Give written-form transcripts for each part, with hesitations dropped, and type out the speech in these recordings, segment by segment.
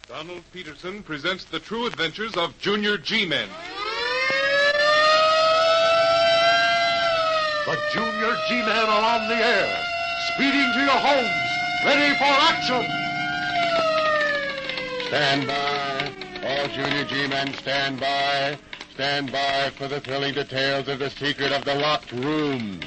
Donald Peterson presents the true adventures of Junior G-Men. The Junior G-Men are on the air, speeding to your homes, ready for action. Stand by. All Junior G-Men, stand by. Stand by for the thrilling details of the secret of the locked room.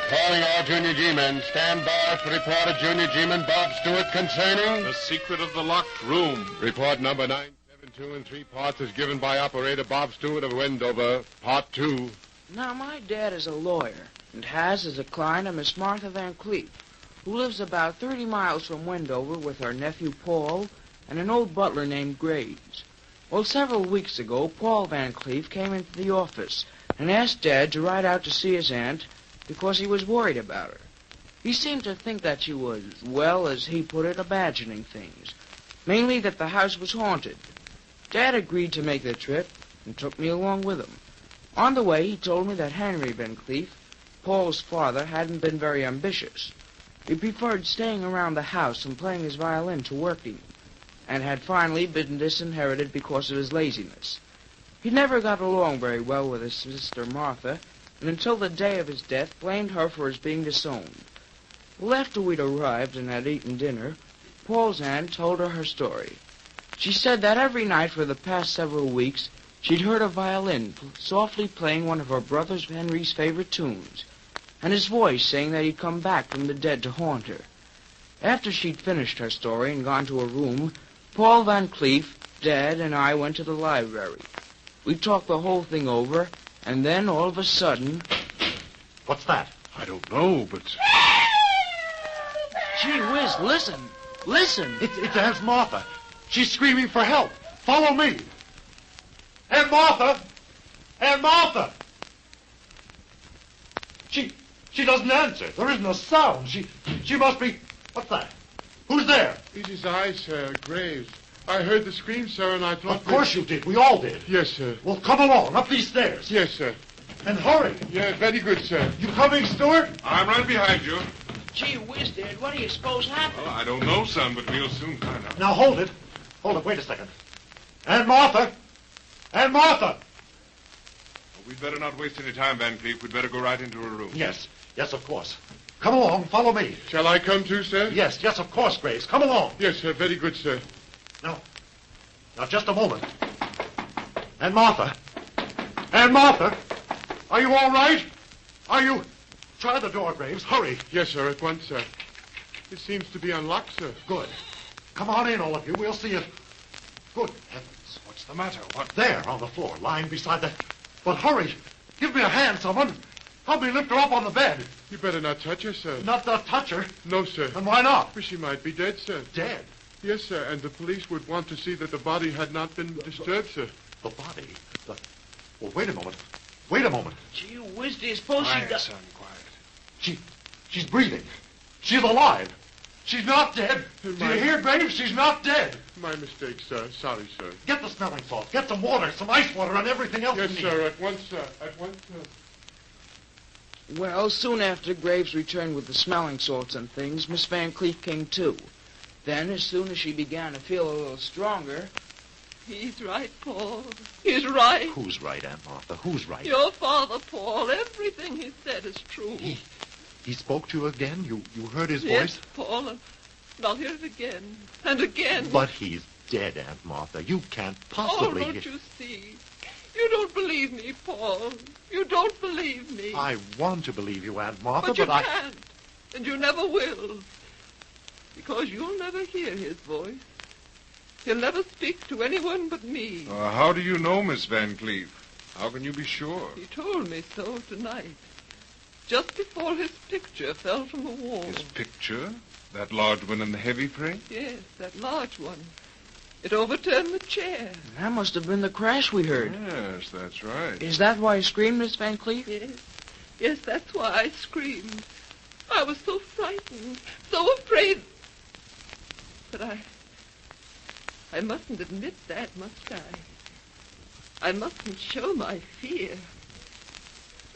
Calling all Junior G-Men. Stand by for report of Junior G-Man Bob Stewart concerning... The secret of the locked room. Report number 972 in 3 parts is given by Operator Bob Stewart of Wendover, Part 2. Now, my dad is a lawyer and has as a client a Miss Martha Van Cleef, who lives about 30 miles from Wendover with her nephew Paul and an old butler named Graves. Well, several weeks ago, Paul Van Cleef came into the office and asked Dad to ride out to see his aunt because he was worried about her. He seemed to think that she was, well, as he put it, imagining things. Mainly that the house was haunted. Dad agreed to make the trip and took me along with him. On the way, he told me that Henry Van Cleef, Paul's father, hadn't been very ambitious. He preferred staying around the house and playing his violin to working, and had finally been disinherited because of his laziness. He never got along very well with his sister Martha, and until the day of his death blamed her for his being disowned. Well, after we'd arrived and had eaten dinner, Paul's aunt told her story. She said that every night for the past several weeks she'd heard a violin softly playing one of her brother Henry's favorite tunes, and his voice saying that he'd come back from the dead to haunt her. After she'd finished her story and gone to her room, Paul Van Cleef, Dad, and I went to the library. We talked the whole thing over, and then, all of a sudden... What's that? I don't know, but... Gee whiz, listen! Listen! It's Aunt Martha. She's screaming for help. Follow me. Aunt Martha! Aunt Martha! She doesn't answer. There isn't a sound. She must be... What's that? Who's there? It is I, sir, Graves. I heard the scream, sir, and I thought... Of course you did. We all did. Yes, sir. Well, come along, up these stairs. Yes, sir. And hurry. Yeah, very good, sir. You coming, Stewart? I'm right behind you. Gee whiz, Dad, what do you suppose happened? Well, I don't know, son, but we'll soon find out. Now, hold it. Hold it, wait a second. Aunt Martha! Aunt Martha! Well, we'd better not waste any time, Van Cleef. We'd better go right into her room. Yes, of course. Come along, follow me. Shall I come too, sir? Yes, of course, Grace. Come along. Yes, sir, very good, sir. Now, just a moment. Aunt Martha! Aunt Martha! Are you all right? Are you... Try the door, Graves. Hurry. Yes, sir, at once, sir. It seems to be unlocked, sir. Good. Come on in, all of you. We'll see if... Good heavens. What's the matter? What? There, on the floor, lying beside the... But hurry. Give me a hand, someone. Help me lift her up on the bed. You better not touch her, sir. Not to touch her. No, sir. And why not? She might be dead, sir. Dead? Yes, sir, and the police would want to see that the body had not been disturbed, sir. The body? Well, wait a moment. Wait a moment. Gee whiz, do you suppose she Quiet, does... son, quiet. She's breathing. She's alive. She's not dead. Do you hear, Graves? She's not dead. My mistake, sir. Sorry, sir. Get the smelling salts. Get some water, some ice water, and everything else Yes, you need. sir, at once, sir. At once, sir. Well, soon after Graves returned with the smelling salts and things, Miss Van Cleef came too. Then, as soon as she began to feel a little stronger... He's right, Paul. He's right. Who's right, Aunt Martha? Who's right? Your father, Paul. Everything he said is true. He spoke to you again? You heard his Yes, voice? Paul, and I'll hear it again and again. But he's dead, Aunt Martha. You can't Oh, possibly... don't you see? You don't believe me, Paul. You don't believe me. I want to believe you, Aunt Martha, But you I... can't. And you never will. Because you'll never hear his voice. He'll never speak to anyone but me. How do you know, Miss Van Cleef? How can you be sure? He told me so tonight. Just before his picture fell from the wall. His picture? That large one in the heavy frame? Yes, that large one. It overturned the chair. That must have been the crash we heard. Yes, that's right. Is that why you screamed, Miss Van Cleef? Yes. Yes, that's why I screamed. I was so frightened, so afraid. But I mustn't admit that, must I? I mustn't show my fear.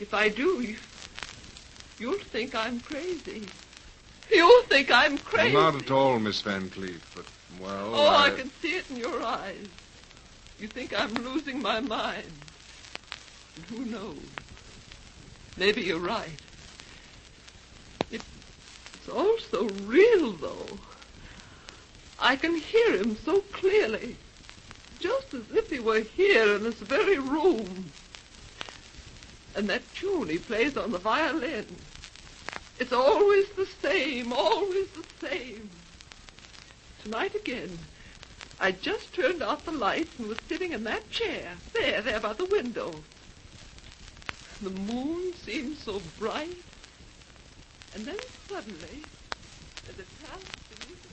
If I do, you'll think I'm crazy. You'll think I'm crazy. Not at all, Miss Van Cleef, but, well... Oh, I can see it in your eyes. You think I'm losing my mind. And who knows? Maybe you're right. It's all so real, though. I can hear him so clearly, just as if he were here in this very room. And that tune he plays on the violin, it's always the same, always the same. Tonight again, I just turned off the lights and was sitting in that chair, there by the window. The moon seemed so bright, and then suddenly, as it passed beneath the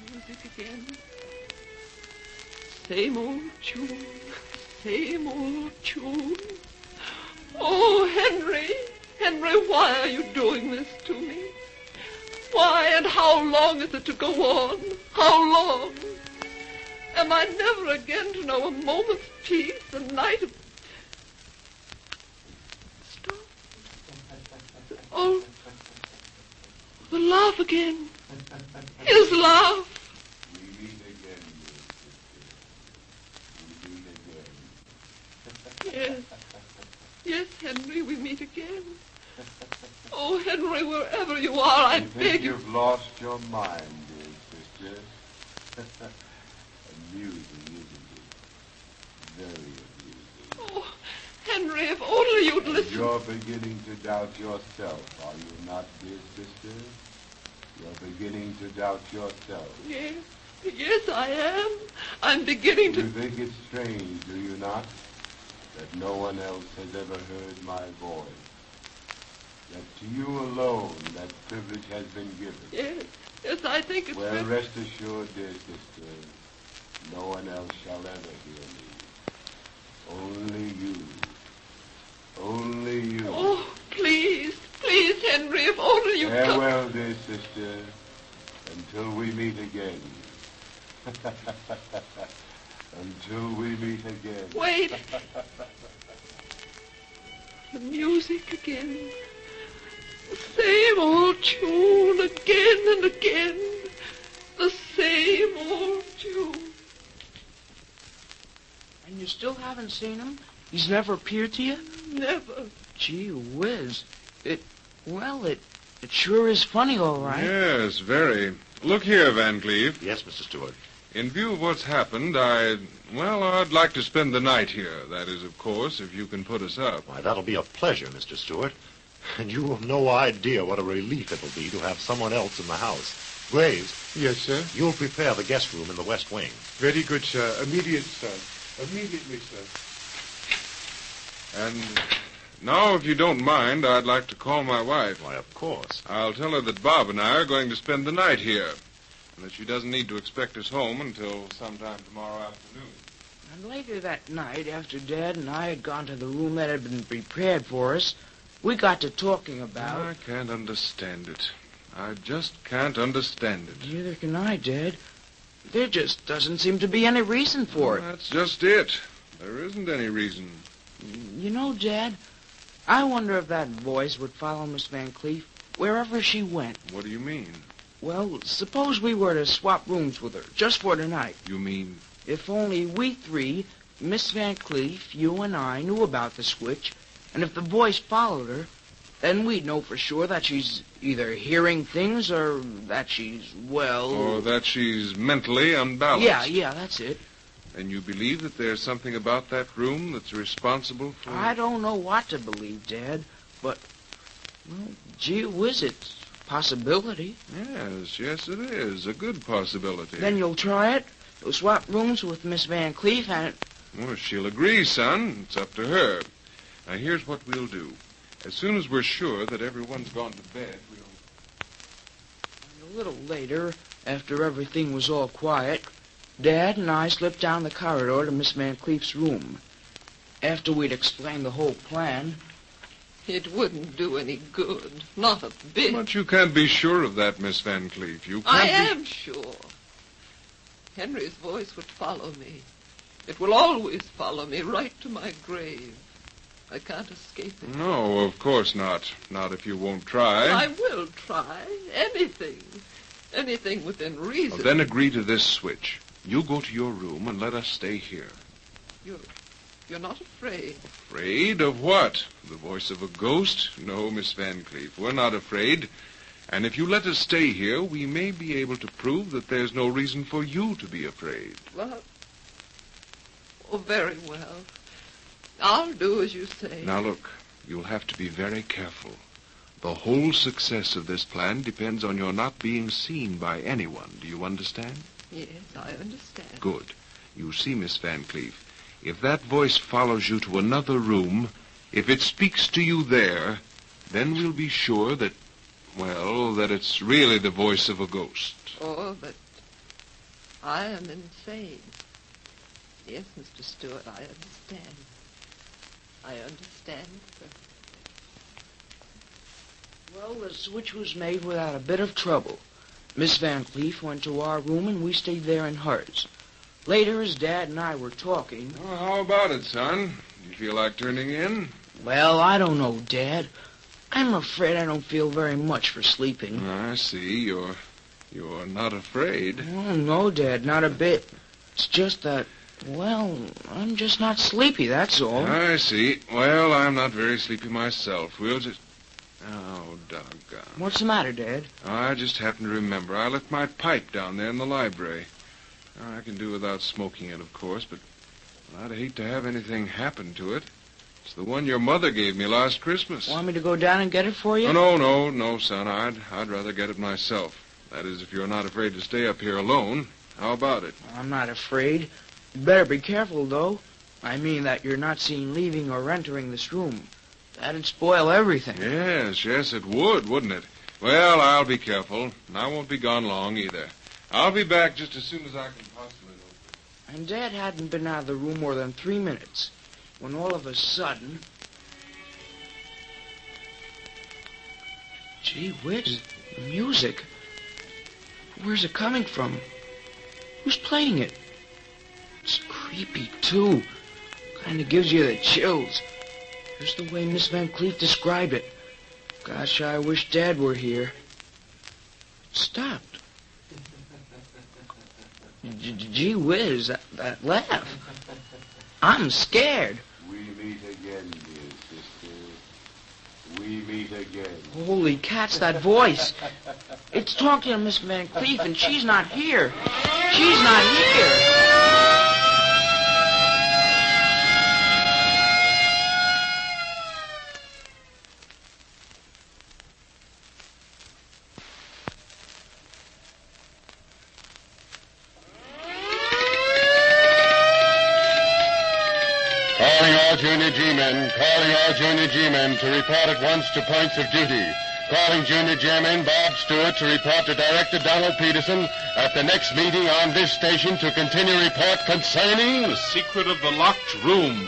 clouds, music again. Same old tune, same old tune. Oh, Henry, why are you doing this to me? Why and how long is it to go on? How long? Am I never again to know a moment's peace, a night of... Stop. Oh, the laugh again. His laugh. We meet again, dear sister. We meet again. Yes, Henry, we meet again. Oh, Henry, wherever you are, I beg you... You've lost your mind, dear sister. Amusing, isn't it? Very amusing. Oh, Henry, if only you'd listen... You're beginning to doubt yourself, are you not, dear sister? You're beginning to doubt yourself. Yes, I am. I'm beginning to... You think it's strange, do you not, that no one else has ever heard my voice? That to you alone that privilege has been given? Yes, I think it's... Well, rest assured, dear sister, no one else shall ever hear me. Only you. Only you. Oh, please, Henry, if only you... Farewell, dear sister, until we meet again. Until we meet again. Wait. The music again. The same old tune again and again. The same old tune. And you still haven't seen him? He's never appeared to you? Never. Gee whiz. It sure is funny, all right. Yes, very. Look here, Van Cleef. Yes, Mr. Stewart. In view of what's happened, I'd like to spend the night here. That is, of course, if you can put us up. Why, that'll be a pleasure, Mr. Stewart. And you have no idea what a relief it'll be to have someone else in the house. Graves. Yes, sir. You'll prepare the guest room in the west wing. Very good, sir. Immediately, sir. And now, if you don't mind, I'd like to call my wife. Why, of course. I'll tell her that Bob and I are going to spend the night here, and that she doesn't need to expect us home until sometime tomorrow afternoon. And later that night, after Dad and I had gone to the room that had been prepared for us, we got to talking about... I can't understand it. I just can't understand it. Neither can I, Dad. There just doesn't seem to be any reason for it. That's just it. There isn't any reason. You know, Dad, I wonder if that voice would follow Miss Van Cleef wherever she went. What do you mean? Well, suppose we were to swap rooms with her, just for tonight. You mean? If only we three, Miss Van Cleef, you and I, knew about the switch, and if the voice followed her, then we'd know for sure that she's either hearing things or that she's, well... Or that she's mentally unbalanced. Yeah, that's it. And you believe that there's something about that room that's responsible for... I don't know what to believe, Dad, but, well, gee whiz, it's a possibility. Yes, it is. A good possibility. Then you'll try it? You'll swap rooms with Miss Van Cleef and... Well, she'll agree, son. It's up to her. Now, here's what we'll do. As soon as we're sure that everyone's gone to bed, A little later, after everything was all quiet, Dad and I slipped down the corridor to Miss Van Cleef's room. After we'd explained the whole plan... It wouldn't do any good. Not a bit. But you can't be sure of that, Miss Van Cleef. You can't I am sure. Henry's voice would follow me. It will always follow me right to my grave. I can't escape it. No, of course not. Not if you won't try. I will try. Anything. Anything within reason. Well, then agree to this switch. You go to your room and let us stay here. You're not afraid? Afraid of what? The voice of a ghost? No, Miss Van Cleef, we're not afraid. And if you let us stay here, we may be able to prove that there's no reason for you to be afraid. Well, very well. I'll do as you say. Now, look, you'll have to be very careful. The whole success of this plan depends on your not being seen by anyone. Do you understand? Yes, I understand. Good. You see, Miss Van Cleef, if that voice follows you to another room, if it speaks to you there, then we'll be sure that, well, that it's really the voice of a ghost. Oh, but I am insane. Yes, Mr. Stewart, I understand. I understand, sir. Well, the switch was made without a bit of trouble. Miss Van Cleef went to our room, and we stayed there in hers. Later, as Dad and I were talking... Well, how about it, son? Do you feel like turning in? Well, I don't know, Dad. I'm afraid I don't feel very much for sleeping. I see. You're not afraid. Oh, no, Dad, not a bit. It's just that, well, I'm just not sleepy, that's all. I see. Well, I'm not very sleepy myself. We'll just... Oh, doggone. What's the matter, Dad? I just happened to remember. I left my pipe down there in the library. I can do without smoking it, of course, but I'd hate to have anything happen to it. It's the one your mother gave me last Christmas. Want me to go down and get it for you? No, son. I'd rather get it myself. That is, if you're not afraid to stay up here alone. How about it? I'm not afraid. You better be careful, though. I mean that you're not seen leaving or entering this room. That'd spoil everything. Yes, it would, wouldn't it? Well, I'll be careful, and I won't be gone long either. I'll be back just as soon as I can possibly open. And Dad hadn't been out of the room more than 3 minutes when all of a sudden... Gee whiz, the music. Where's it coming from? Who's playing it? It's creepy, too. Kind of gives you the chills. Just the way Miss Van Cleef described it. Gosh, I wish Dad were here. It stopped. Gee whiz, that laugh. I'm scared. We meet again, dear sister. We meet again. Holy cats, that voice. It's talking to Miss Van Cleef, and she's not here. She's not here. Calling all Junior G-men to report at once to points of duty. Calling Junior G-man Bob Stewart to report to Director Donald Peterson at the next meeting on this station to continue report concerning... The secret of the locked room.